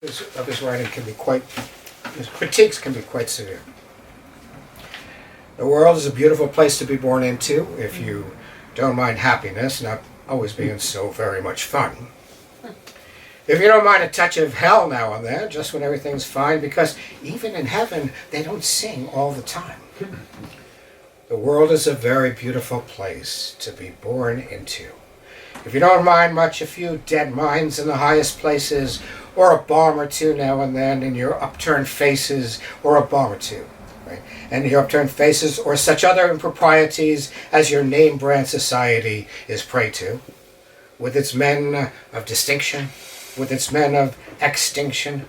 of his writing can be quite, his critiques can be quite severe. The world is a beautiful place to be born into if you don't mind happiness not always being so very much fun. If you don't mind a touch of hell now and then, just when everything's fine, because even in heaven, they don't sing all the time. The world is a very beautiful place to be born into. If you don't mind much, a few dead minds in the highest places, or a bomb or two now and then in your upturned faces, or a bomb or two, right? And your upturned faces, or such other improprieties as your name brand society is prey to, with its men of distinction, with its men of extinction,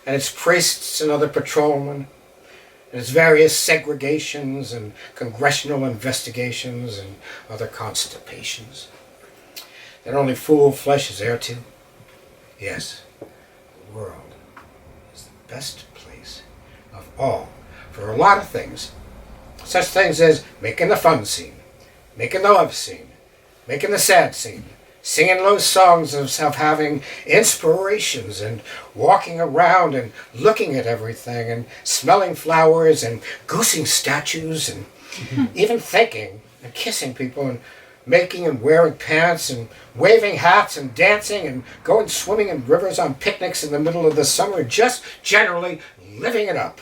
and its priests and other patrolmen, and its various segregations and congressional investigations and other constipations. That only fool flesh is heir to. Yes, the world is the best place of all for a lot of things. Such things as making the fun scene, making the love scene, making the sad scene, singing those songs of having inspirations and walking around and looking at everything and smelling flowers and goosing statues and even thinking and kissing people and making and wearing pants and waving hats and dancing and going swimming in rivers on picnics in the middle of the summer, just generally living it up.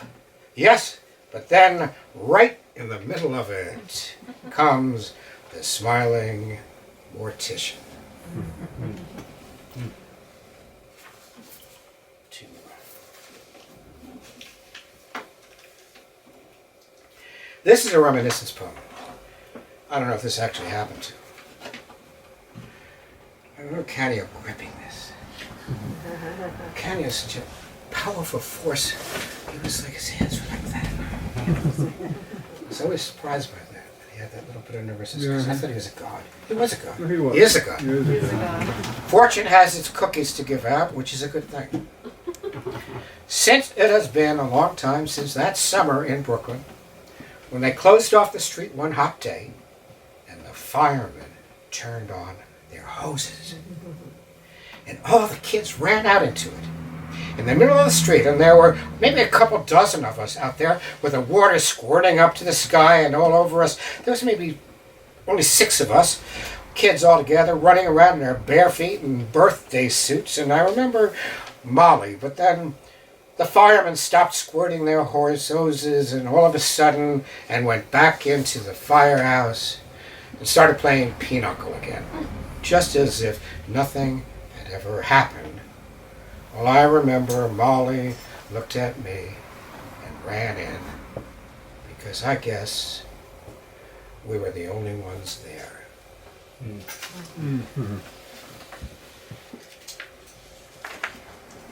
Yes, but then right in the middle of it comes the smiling mortician. This is a reminiscence poem. I don't know if this actually happened to him. I remember Canio gripping this. Canio is such a powerful force. He was like, his hands were like that. I was always surprised by that. He had that little bit of nervousness. Because I thought he was a god. He was a god. He was. He is a god. He is a god. Fortune has its cookies to give out, which is a good thing. Since it has been a long time since that summer in Brooklyn, when they closed off the street one hot day, and the firemen turned on their hoses. And all the kids ran out into it. In the middle of the street, and there were maybe a couple dozen of us out there with the water squirting up to the sky and all over us. There was maybe only 6 of us, kids all together, running around in their bare feet and birthday suits. And I remember Molly, but then the firemen stopped squirting their hoses and all of a sudden and went back into the firehouse and started playing pinochle again, just as if nothing had ever happened. Well, I remember Molly looked at me and ran in, because I guess we were the only ones there. Mm-hmm.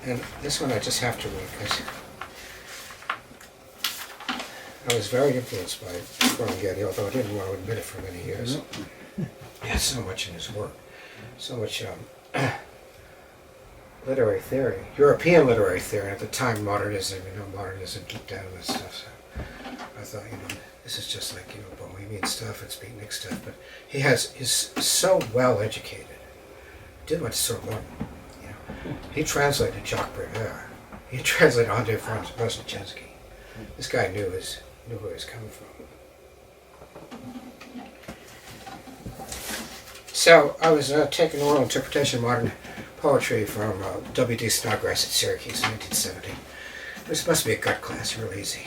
And this one I just have to read, because I was very influenced by Ferlinghetti, although I didn't want to admit it for many years. He had so much in his work, so much literary theory, European literary theory, at the time modernism, modernism deep down in this stuff. So I thought, this is just like, Bohemian stuff, it's beatnik stuff, but he's so well educated. Did went to Sorbonne. He translated Jacques Prévert. He translated Andrei Brozhnev. This guy knew where he was coming from. So I was taking oral interpretation of modern poetry from W.D. Snodgrass at Syracuse in 1970. This must be a gut class, real easy,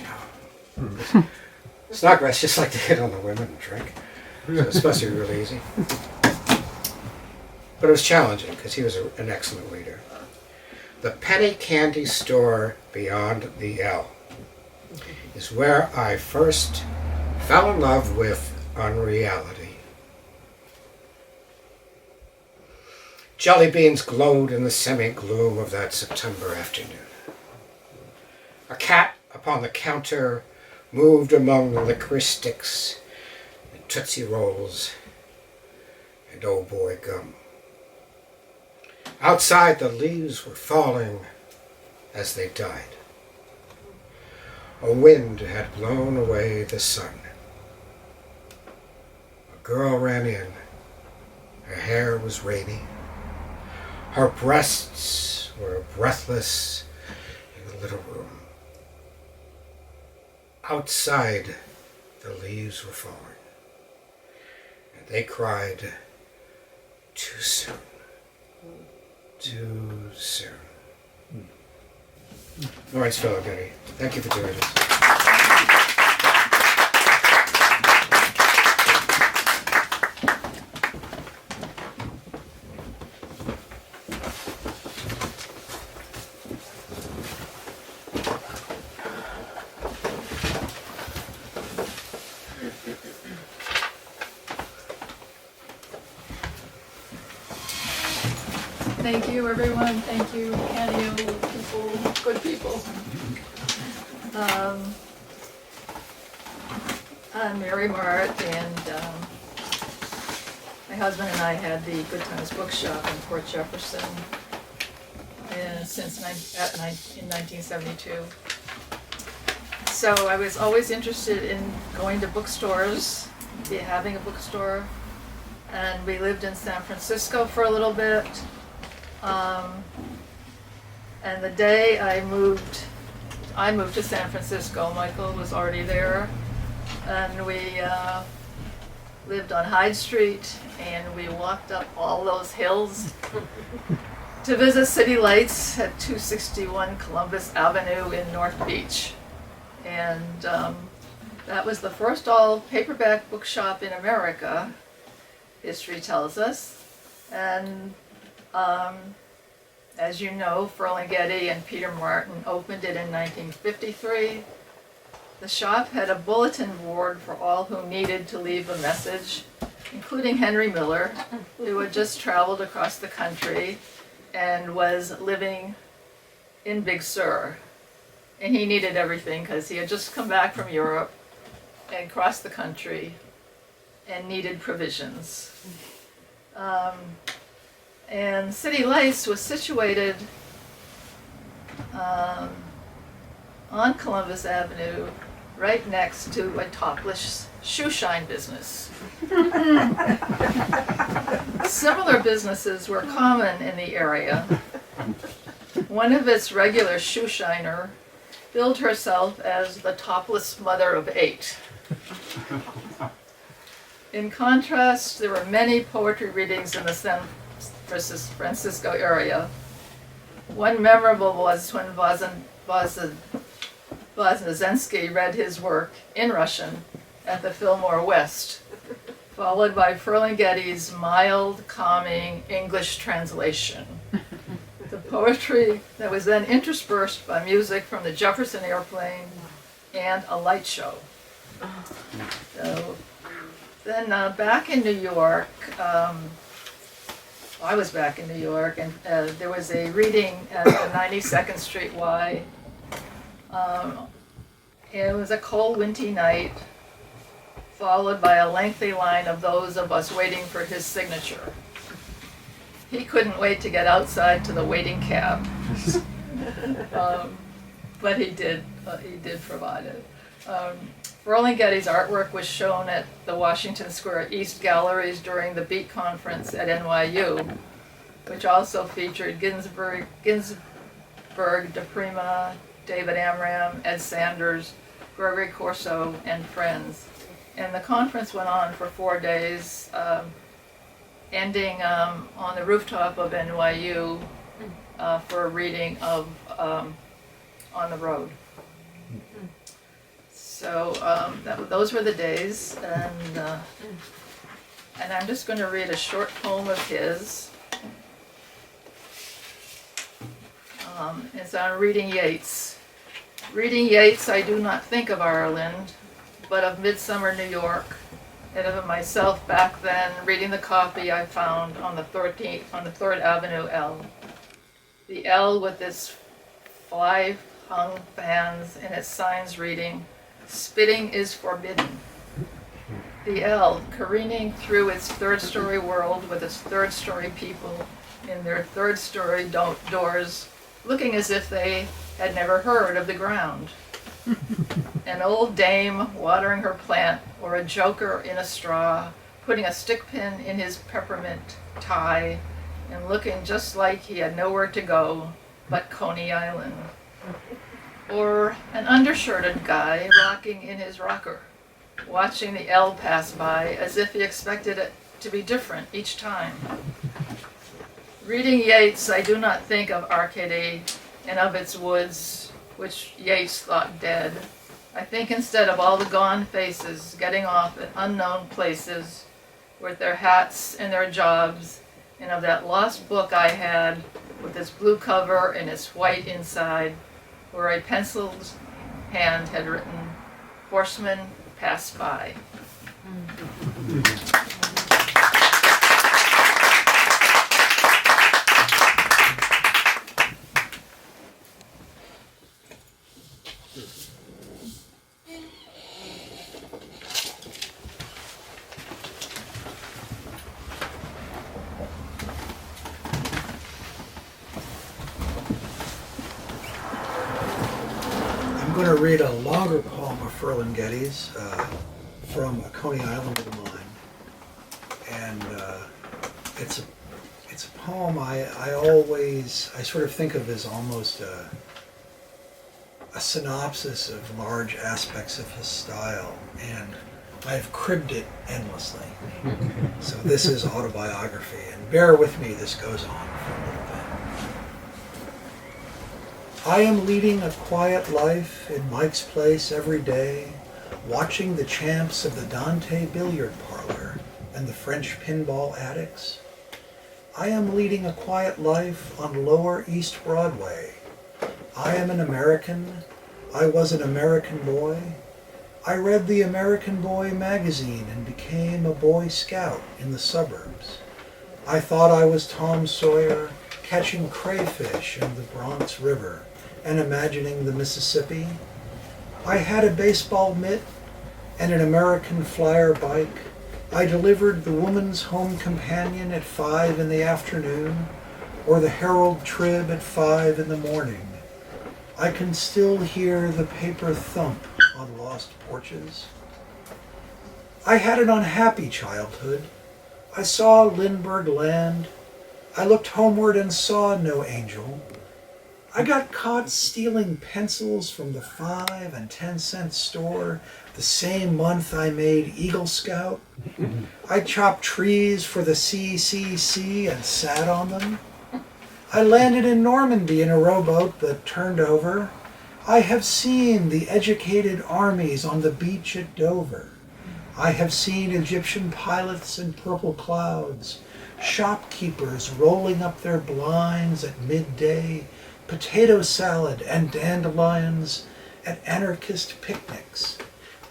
Snodgrass just liked to hit on the women and drink. So it's supposed to be real easy. But it was challenging because he was an excellent reader. The penny candy store beyond the L is where I first fell in love with unreality. Jelly beans glowed in the semi-gloom of that September afternoon. A cat upon the counter moved among the licorice sticks and Tootsie Rolls and oh boy gum. Outside, the leaves were falling as they died. A wind had blown away the sun. A girl ran in. Her hair was rainy. Her breasts were breathless in the little room. Outside, the leaves were falling, and they cried, "Too soon, too soon." Lawrence Ferlinghetti, thank you for doing this. Thank you, everyone. Thank you, Canio people, good people. I'm Mary Mart, and my husband and I had the Good Times Bookshop in Port Jefferson since in 1972. So I was always interested in going to bookstores, having a bookstore, and we lived in San Francisco for a little bit. And the day I moved to San Francisco. Michael was already there, and we lived on Hyde Street, and we walked up all those hills to visit City Lights at 261 Columbus Avenue in North Beach. And that was the first all paperback bookshop in America, history tells us. And as you know, Ferlinghetti and Peter Martin opened it in 1953. The shop had a bulletin board for all who needed to leave a message, including Henry Miller, who had just traveled across the country and was living in Big Sur. And he needed everything because he had just come back from Europe and crossed the country and needed provisions. And City Lights was situated on Columbus Avenue, right next to a topless shoe shine business. Similar businesses were common in the area. One of its regular shoe shiner billed herself as the topless mother of 8. In contrast, there were many poetry readings in the San Francisco area. One memorable was when Wozniacki read his work in Russian at the Fillmore West, followed by Ferlinghetti's mild, calming English translation. The poetry that was then interspersed by music from the Jefferson Airplane and a light show. So then back in New York, I was back in New York, and there was a reading at the 92nd Street Y. It was a cold, windy night, followed by a lengthy line of those of us waiting for his signature. He couldn't wait to get outside to the waiting cab, but he did provide it. Ferlinghetti's artwork was shown at the Washington Square East Galleries during the Beat Conference at NYU, which also featured Ginsberg, De Prima, David Amram, Ed Sanders, Gregory Corso, and friends. And the conference went on for 4 days, ending on the rooftop of NYU for a reading of On the Road. So those were the days, and I'm just going to read a short poem of his. It's on reading Yeats. Reading Yeats, I do not think of Ireland, but of midsummer New York, and of myself back then, reading the copy I found on the 3rd Avenue L. The L with its fly-hung fans and its signs reading, "Spitting is forbidden." The L careening through its third-story world with its third-story people in their third-story doors, looking as if they had never heard of the ground. An old dame watering her plant, or a joker in a straw, putting a stick pin in his peppermint tie, and looking just like he had nowhere to go, but Coney Island. Or an undershirted guy rocking in his rocker, watching the L pass by as if he expected it to be different each time. Reading Yeats, I do not think of Arcady and of its woods, which Yeats thought dead. I think instead of all the gone faces getting off at unknown places with their hats and their jobs, and of that lost book I had with its blue cover and its white inside, where a penciled hand had written, "Horsemen pass by." I'm going to read a longer poem of Ferlinghetti's from A Coney Island of Mine, and it's a poem I sort of think of as almost a synopsis of large aspects of his style, and I've cribbed it endlessly. So this is autobiography, and bear with me, this goes on for a little bit. I am leading a quiet life in Mike's Place every day, watching the champs of the Dante billiard parlor and the French pinball addicts. I am leading a quiet life on Lower East Broadway. I am an American. I was an American boy. I read the American Boy magazine and became a Boy Scout in the suburbs. I thought I was Tom Sawyer catching crayfish in the Bronx River and imagining the Mississippi. I had a baseball mitt and an American Flyer bike. I delivered the Woman's Home Companion at 5 in the afternoon, or the Herald Trib at 5 in the morning. I can still hear the paper thump on lost porches. I had an unhappy childhood. I saw Lindbergh land. I looked homeward and saw no angel. I got caught stealing pencils from the 5 and 10-cent store the same month I made Eagle Scout. I chopped trees for the CCC and sat on them. I landed in Normandy in a rowboat that turned over. I have seen the educated armies on the beach at Dover. I have seen Egyptian pilots in purple clouds, shopkeepers rolling up their blinds at midday, potato salad and dandelions at anarchist picnics.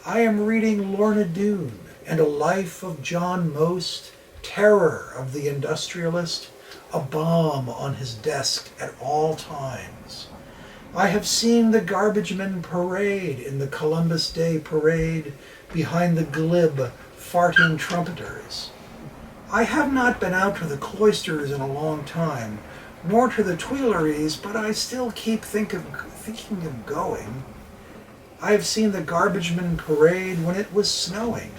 I am reading Lorna Doone and A Life of John Most, terror of the industrialist, a bomb on his desk at all times. I have seen the garbagemen parade in the Columbus Day parade behind the glib, farting trumpeters. I have not been out to the cloisters in a long time, nor to the Tuileries, but I still keep thinking of going. I have seen the garbagemen parade when it was snowing.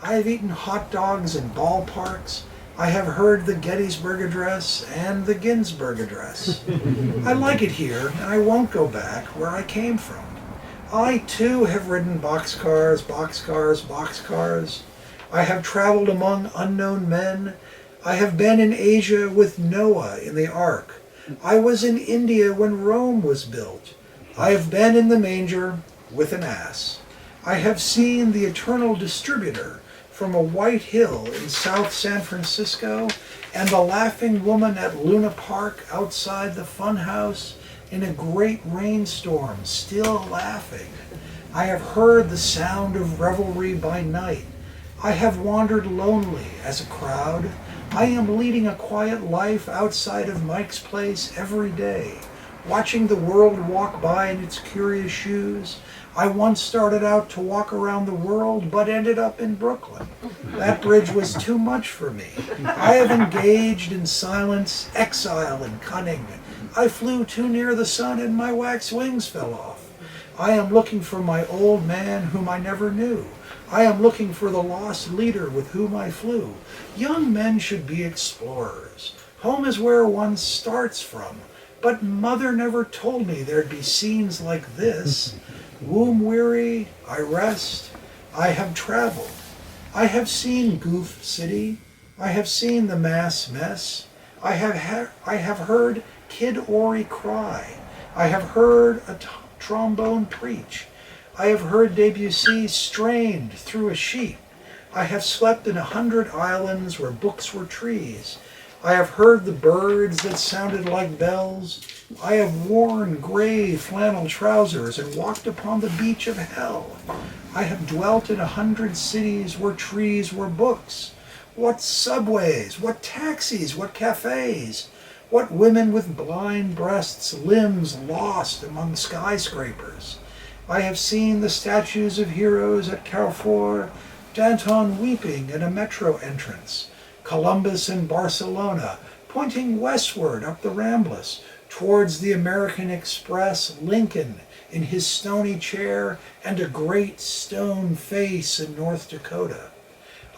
I have eaten hot dogs in ballparks. I have heard the Gettysburg Address and the Ginsburg Address. I like it here, and I won't go back where I came from. I, too, have ridden boxcars, boxcars, boxcars. I have traveled among unknown men. I have been in Asia with Noah in the Ark. I was in India when Rome was built. I have been in the manger with an ass. I have seen the Eternal Distributor from a white hill in South San Francisco and the laughing woman at Luna Park outside the funhouse in a great rainstorm, still laughing. I have heard the sound of revelry by night. I have wandered lonely as a crowd. I am leading a quiet life outside of Mike's Place every day, watching the world walk by in its curious shoes. I once started out to walk around the world, but ended up in Brooklyn. That bridge was too much for me. I have engaged in silence, exile, and cunning. I flew too near the sun and my wax wings fell off. I am looking for my old man whom I never knew. I am looking for the lost leader with whom I flew. Young men should be explorers. Home is where one starts from. But mother never told me there'd be scenes like this. Womb weary, I rest. I have traveled. I have seen Goof City. I have seen the mass mess. I have heard Kid Ory cry. I have heard a trombone preach. I have heard Debussy strained through a sheet. I have slept in 100 islands where books were trees. I have heard the birds that sounded like bells. I have worn gray flannel trousers and walked upon the beach of hell. I have dwelt in 100 cities where trees were books. What subways, what taxis, what cafes, what women with blind breasts, limbs lost among skyscrapers. I have seen the statues of heroes at Carrefour, Danton weeping at a metro entrance, Columbus in Barcelona, pointing westward up the Ramblas, towards the American Express, Lincoln in his stony chair, and a great stone face in North Dakota.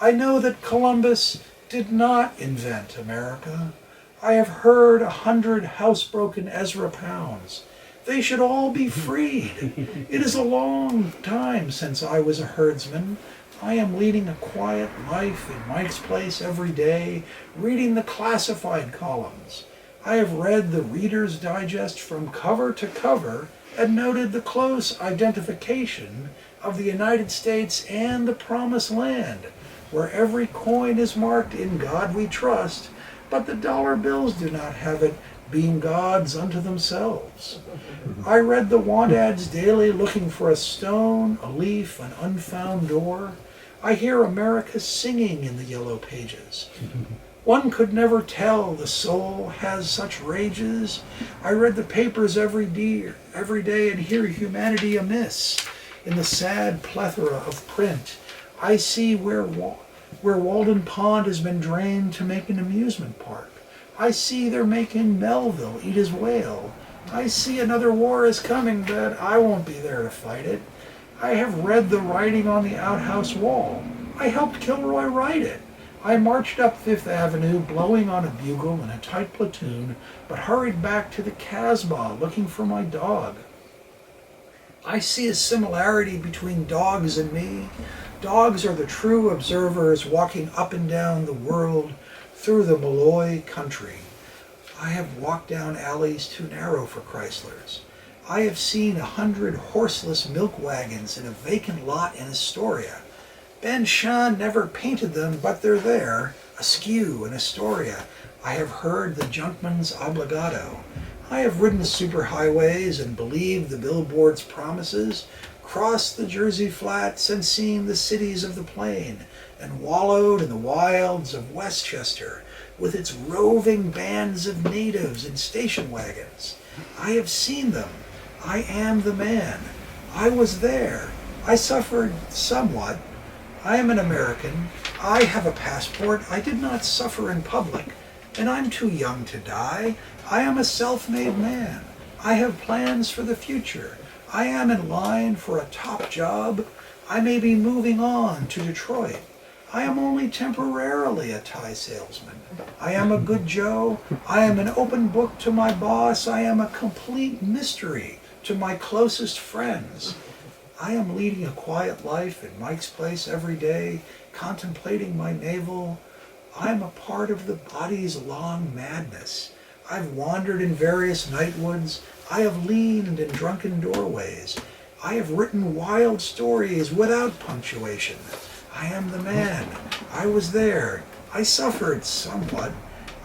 I know that Columbus did not invent America. I have heard 100 housebroken Ezra Pounds. They should all be freed. It is a long time since I was a herdsman. I am leading a quiet life in Mike's Place every day, reading the classified columns. I have read the Reader's Digest from cover to cover and noted the close identification of the United States and the Promised Land, where every coin is marked "In God We Trust," but the dollar bills do not have it being gods unto themselves. I read the want ads daily looking for a stone, a leaf, an unfound door. I hear America singing in the yellow pages. One could never tell the soul has such rages. I read the papers every day and hear humanity amiss. In the sad plethora of print, I see where Walden Pond has been drained to make an amusement park. I see they're making Melville eat his whale. I see another war is coming, but I won't be there to fight it. I have read the writing on the outhouse wall. I helped Kilroy write it. I marched up Fifth Avenue, blowing on a bugle in a tight platoon, but hurried back to the Casbah looking for my dog. I see a similarity between dogs and me. Dogs are the true observers walking up and down the world through the Malloy country. I have walked down alleys too narrow for Chryslers. I have seen 100 horseless milk wagons in a vacant lot in Astoria. Ben Shahn never painted them, but they're there, askew in Astoria. I have heard the junkman's obligato. I have ridden superhighways and believed the billboard's promises, crossed the Jersey flats and seen the cities of the plain, and wallowed in the wilds of Westchester with its roving bands of natives in station wagons. I have seen them. I am the man. I was there. I suffered somewhat. I am an American. I have a passport. I did not suffer in public, and I'm too young to die. I am a self-made man. I have plans for the future. I am in line for a top job. I may be moving on to Detroit. I am only temporarily a tie salesman. I am a good Joe. I am an open book to my boss. I am a complete mystery to my closest friends. I am leading a quiet life in Mike's Place every day, contemplating my navel. I am a part of the body's long madness. I've wandered in various nightwoods. I have leaned in drunken doorways. I have written wild stories without punctuation. I am the man. I was there. I suffered somewhat.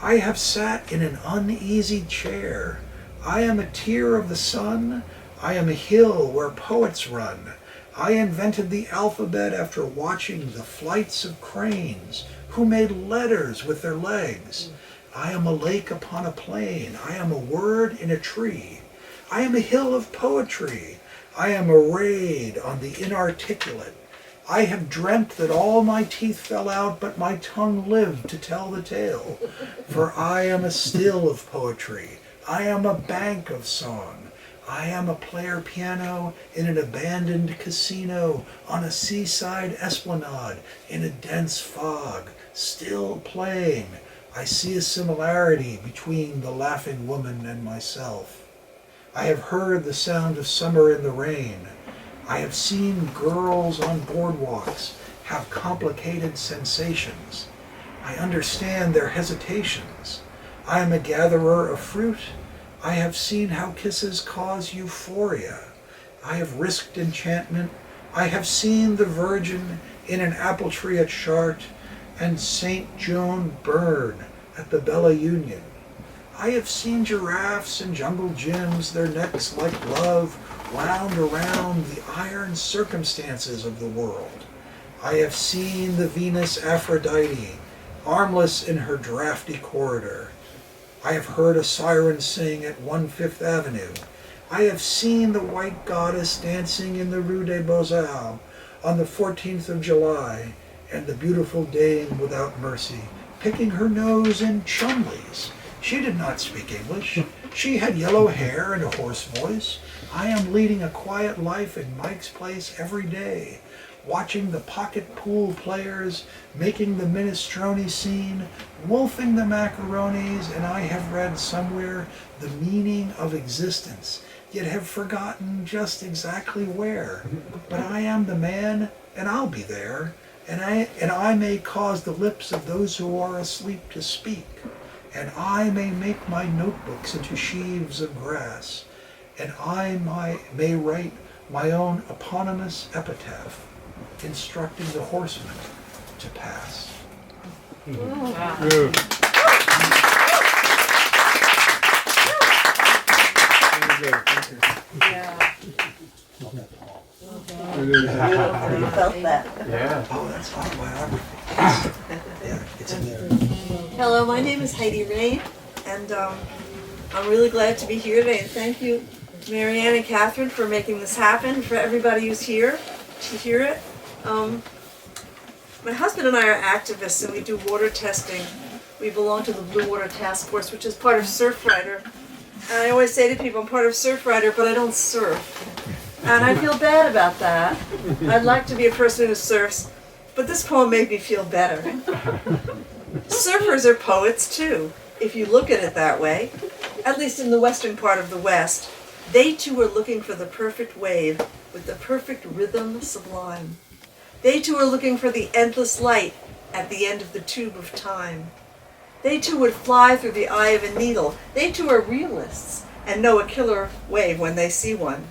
I have sat in an uneasy chair. I am a tear of the sun. I am a hill where poets run. I invented the alphabet after watching the flights of cranes who made letters with their legs. I am a lake upon a plain. I am a word in a tree. I am a hill of poetry. I am a raid on the inarticulate. I have dreamt that all my teeth fell out, but my tongue lived to tell the tale. For I am a still of poetry. I am a bank of song. I am a player piano in an abandoned casino on a seaside esplanade in a dense fog, still playing. I see a similarity between the laughing woman and myself. I have heard the sound of summer in the rain. I have seen girls on boardwalks have complicated sensations. I understand their hesitations. I am a gatherer of fruit. I have seen how kisses cause euphoria. I have risked enchantment. I have seen the Virgin in an apple tree at Chartres and St. Joan burn at the Bella Union. I have seen giraffes and jungle gyms, their necks like love, wound around the iron circumstances of the world. I have seen the Venus Aphrodite, armless in her drafty corridor. I have heard a siren sing at 1/5 Avenue. I have seen the white goddess dancing in the Rue des Beaux-Arts on the 14th of July, and the beautiful dame without mercy, picking her nose in Chumley's. She did not speak English. She had yellow hair and a hoarse voice. I am leading a quiet life in Mike's Place every day, watching the pocket pool players, making the minestrone scene, wolfing the macaronis, and I have read somewhere the meaning of existence, yet have forgotten just exactly where. But I am the man, and I'll be there, and I may cause the lips of those who are asleep to speak, and I may make my notebooks into sheaves of grass, and I may write my own eponymous epitaph, instructing the horsemen to pass. Yeah. You felt that. Yeah. Oh, that's autobiography. Yeah, it's in there. Hello, my name is Heidi Rain, and I'm really glad to be here today. And thank you, Marianne and Catherine, for making this happen, for everybody who's here to hear it. My husband and I are activists, and we do water testing. We belong to the Blue Water Task Force, which is part of Surfrider. And I always say to people, I'm part of Surfrider, but I don't surf. And I feel bad about that. I'd like to be a person who surfs, but this poem made me feel better. Surfers are poets too, if you look at it that way. At least in the western part of the West, they too are looking for the perfect wave with the perfect rhythm sublime. They too are looking for the endless light at the end of the tube of time. They too would fly through the eye of a needle. They too are realists and know a killer wave when they see one.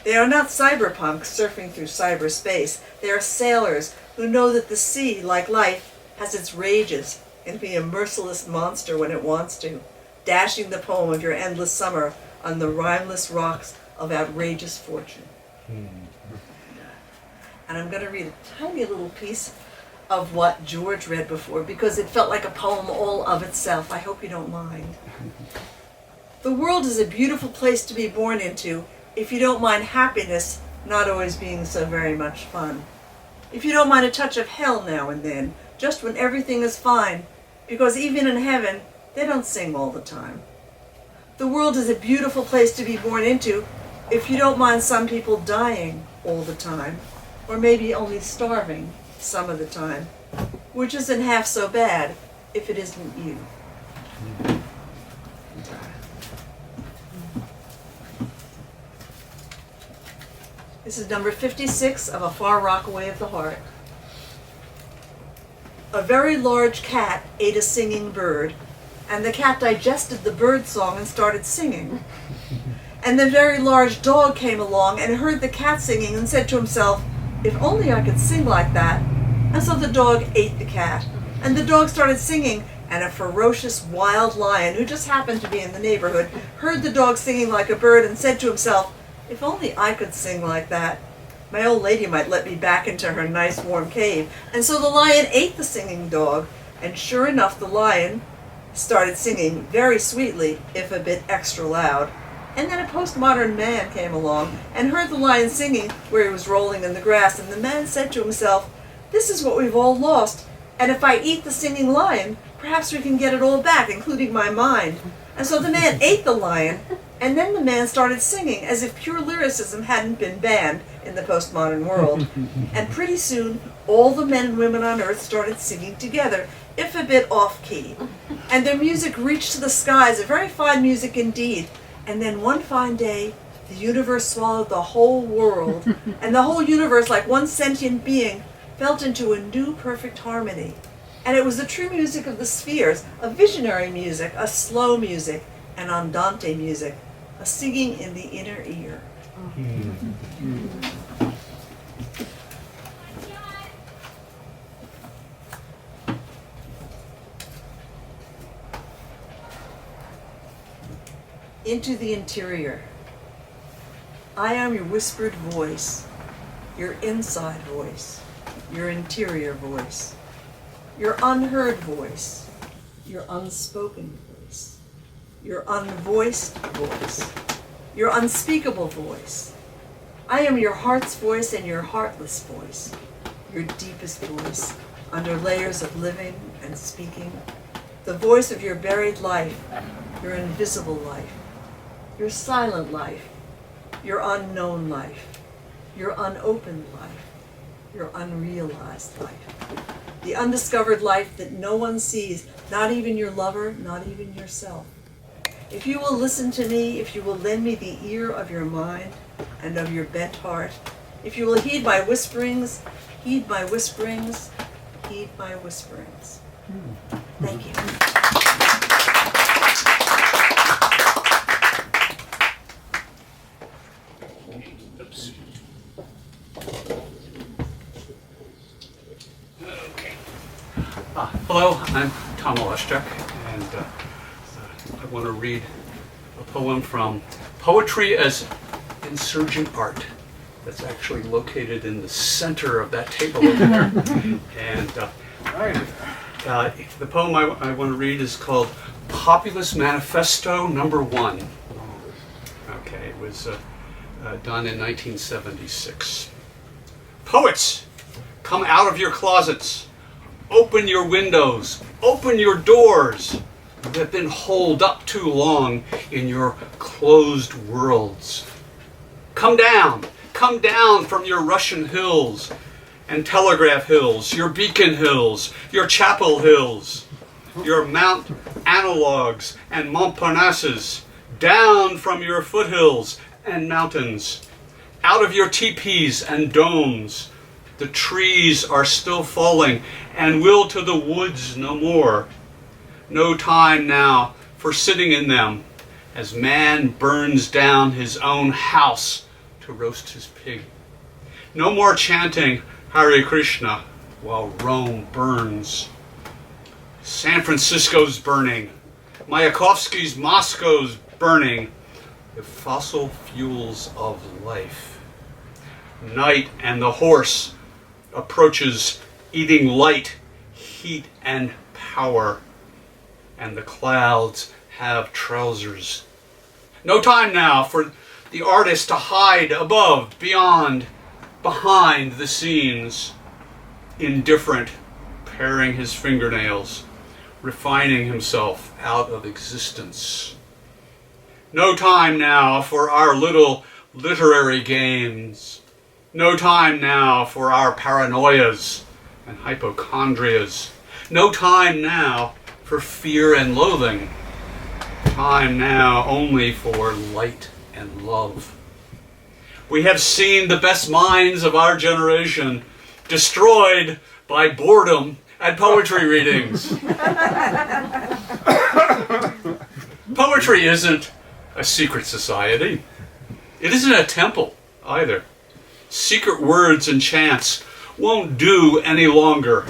They are not cyberpunks surfing through cyberspace. They are sailors who know that the sea, like life, has its rages and can be a merciless monster when it wants to, dashing the poem of your endless summer on the rhymeless rocks of outrageous fortune. And I'm going to read a tiny little piece of what George read before because it felt like a poem all of itself. I hope you don't mind. The world is a beautiful place to be born into if you don't mind happiness not always being so very much fun. If you don't mind a touch of hell now and then, just when everything is fine, because even in heaven, they don't sing all the time. The world is a beautiful place to be born into if you don't mind some people dying all the time, or maybe only starving some of the time, which isn't half so bad if it isn't you. This is number 56 of A Far Rockaway of the Heart. A very large cat ate a singing bird, and the cat digested the bird song and started singing. And the very large dog came along and heard the cat singing and said to himself, if only I could sing like that. And so the dog ate the cat, and the dog started singing, and a ferocious wild lion, who just happened to be in the neighborhood, heard the dog singing like a bird and said to himself, if only I could sing like that. My old lady might let me back into her nice warm cave. And so the lion ate the singing dog, and sure enough the lion started singing very sweetly, if a bit extra loud. And then a postmodern man came along and heard the lion singing where he was rolling in the grass, and the man said to himself, this is what we've all lost, and if I eat the singing lion, perhaps we can get it all back, including my mind. And so the man ate the lion, and then the man started singing as if pure lyricism hadn't been banned in the postmodern world. And pretty soon, all the men and women on earth started singing together, if a bit off-key. And their music reached to the skies, a very fine music indeed. And then one fine day, the universe swallowed the whole world, and the whole universe, like one sentient being, felt into a new perfect harmony. And it was the true music of the spheres, a visionary music, a slow music, an andante music, a singing in the inner ear. Into the interior. I am your whispered voice, your inside voice, your interior voice, your unheard voice, your unspoken voice, your unvoiced voice, your unspeakable voice. I am your heart's voice and your heartless voice, your deepest voice, under layers of living and speaking, the voice of your buried life, your invisible life, your silent life, your unknown life, your unopened life, your unrealized life, the undiscovered life that no one sees, not even your lover, not even yourself. If you will listen to me, if you will lend me the ear of your mind and of your bent heart, if you will heed my whisperings, heed my whisperings, heed my whisperings. Thank you. Hello, I'm Tom Oleszczuk, and I want to read a poem from Poetry as Insurgent Art. That's actually located in the center of that table over there. And the poem I want to read is called Populist Manifesto Number 1. Okay, it was done in 1976. Poets, come out of your closets. Open your windows, open your doors. You have been holed up too long in your closed worlds. Come down from your Russian hills and Telegraph Hills, your Beacon Hills, your Chapel Hills, your Mount Analogues and Montparnasses, down from your foothills and mountains, out of your teepees and domes. The trees are still falling and will to the woods no more. No time now for sitting in them as man burns down his own house to roast his pig. No more chanting Hare Krishna while Rome burns. San Francisco's burning. Mayakovsky's Moscow's burning. The fossil fuels of life. Night and the horse approaches eating light, heat, and power, and the clouds have trousers. No time now for the artist to hide above, beyond, behind the scenes, indifferent, paring his fingernails, refining himself out of existence. No time now for our little literary games. No time now for our paranoias and hypochondrias. No time now for fear and loathing. Time now only for light and love. We have seen the best minds of our generation destroyed by boredom at poetry readings. Poetry isn't a secret society. It isn't a temple either. Secret words and chants won't do any longer.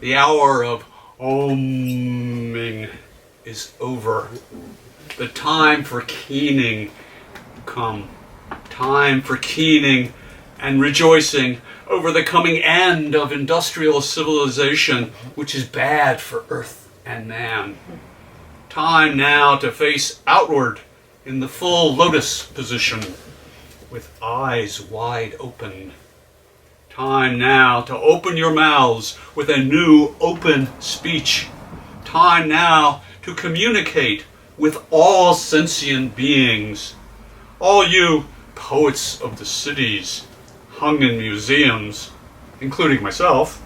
The hour of oming is over. The time for keening come. Time for keening and rejoicing over the coming end of industrial civilization, which is bad for earth and man. Time now to face outward in the full lotus position, with eyes wide open. Time now to open your mouths with a new open speech. Time now to communicate with all sentient beings. All you poets of the cities, hung in museums, including myself,